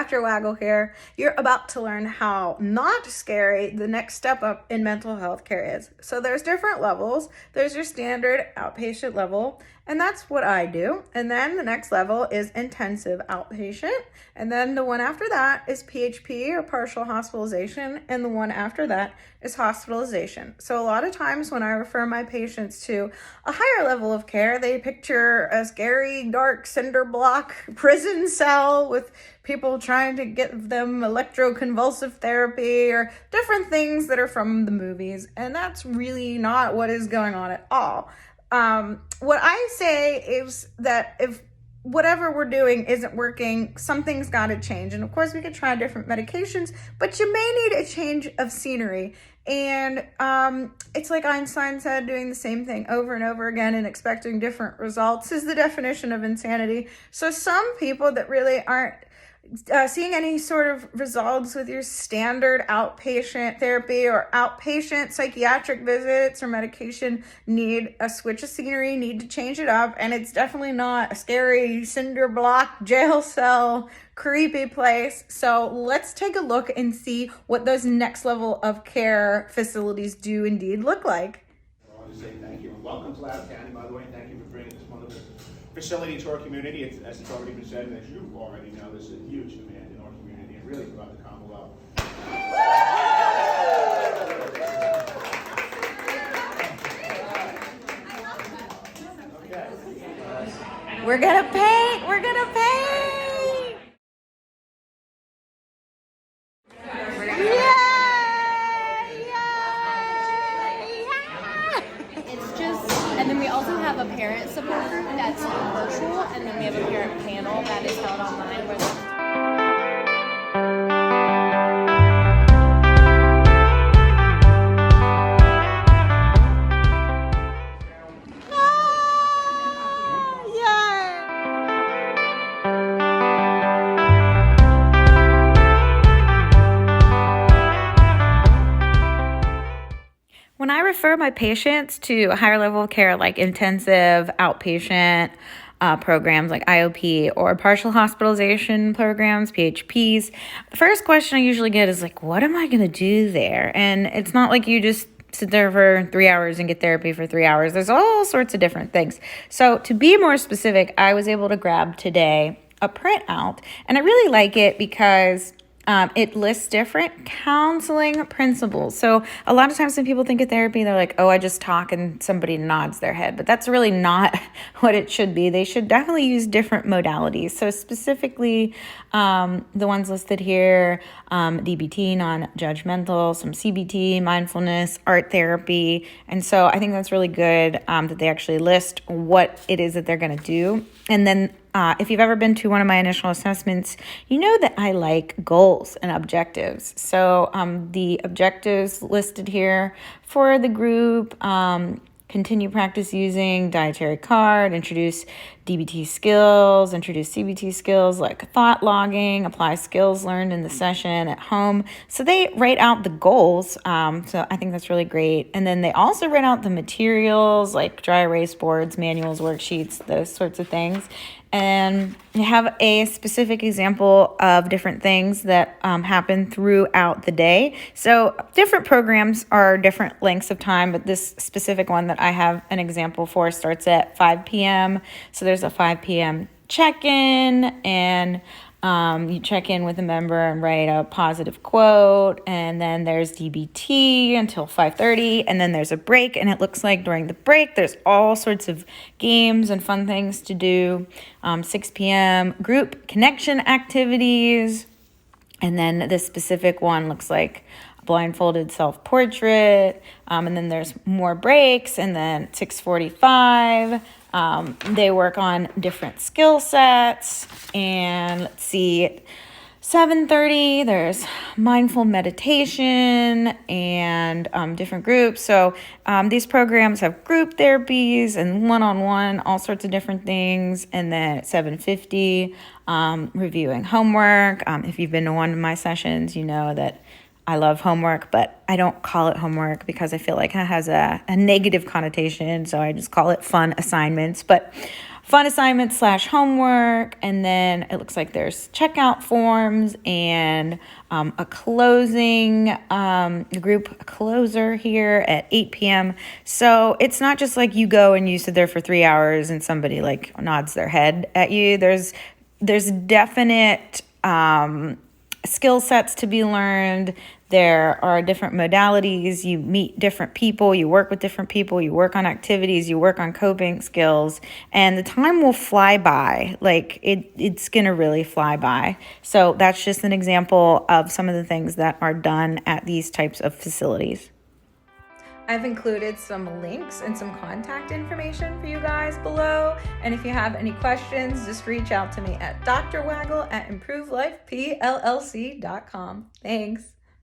Dr. Waggel here. You're about to learn how not scary the next step up in mental health care is. So there's different levels. There's your standard outpatient level, and that's what I do. And then the next level is intensive outpatient. And then the one after that is PHP or partial hospitalization. And the one after that is hospitalization. So a lot of times when I refer my patients to a higher level of care, they picture a scary, dark cinder block prison cell with people trying to get them electroconvulsive therapy or different things that are from the movies. And that's really not what is going on at all. What I say is that if whatever we're doing isn't working, something's got to change. And of course, we could try different medications, but you may need a change of scenery. And it's like Einstein said, doing the same thing over and over again and expecting different results is the definition of insanity. So some people that really aren't seeing any sort of results with your standard outpatient therapy or outpatient psychiatric visits or medication need a switch of scenery, need to change it up. And it's definitely not a scary cinder block jail cell creepy place. So let's take a look and see what those next level of care facilities do indeed look like. I want to say thank you and welcome to Loudoun County, by the way. Thank you for bringing this wonderful facility to our community. As it's already been said, and as you already know, there's a huge demand in our community and really throughout the Commonwealth. Okay. We're gonna paint. And then we also have a parent support group that's virtual, and then we have a parent panel that is held online where When I refer my patients to a higher level of care like intensive outpatient programs like IOP or partial hospitalization programs, PHPs, the first question I usually get is like, what am I going to do there? And it's not like you just sit there for 3 hours and get therapy for 3 hours. There's all sorts of different things. So to be more specific, I was able to grab today a printout, and I really like it because it lists different counseling principles. So a lot of times when people think of therapy, they're like, oh, I just talk and somebody nods their head. But that's really not what it should be. They should definitely use different modalities. So specifically, the ones listed here, DBT, non-judgmental, some CBT, mindfulness, art therapy. And so I think that's really good that they actually list what it is that they're going to do. And then if you've ever been to one of my initial assessments, you know that I like goals and objectives. So the objectives listed here for the group, continue practice using dietary card, introduce DBT skills, introduce CBT skills like thought logging, apply skills learned in the session at home. So they write out the goals. So I think that's really great. And then they also write out the materials like dry erase boards, manuals, worksheets, those sorts of things. And you have a specific example of different things that happen throughout the day. So different programs are different lengths of time, but this specific one that I have an example for starts at 5 p.m. So there's a 5 p.m. check-in, and you check in with a member and write a positive quote, and then there's DBT until 5:30, and then there's a break, and it looks like during the break there's all sorts of games and fun things to do. 6 p.m. group connection activities, and then this specific one looks like blindfolded self-portrait, and then there's more breaks, and then 6:45 they work on different skill sets, and let's see, 7:30 there's mindful meditation and different groups. So these programs have group therapies and one-on-one, all sorts of different things. And then at 7:50 reviewing homework. If you've been to one of my sessions, you know that I love homework, but I don't call it homework because I feel like it has a negative connotation, so I just call it fun assignments. But fun assignments / homework, and then it looks like there's checkout forms and a closing, group closer here at 8 p.m. So it's not just like you go and you sit there for 3 hours and somebody like nods their head at you. There's definite skill sets to be learned. There are different modalities. You meet different people, you work with different people, you work on activities, you work on coping skills, and the time will fly by. Like it's gonna really fly by. So that's just an example of some of the things that are done at these types of facilities. I've included some links and some contact information for you guys below. And if you have any questions, just reach out to me at drwaggel@improvelifeplc.com. Thanks.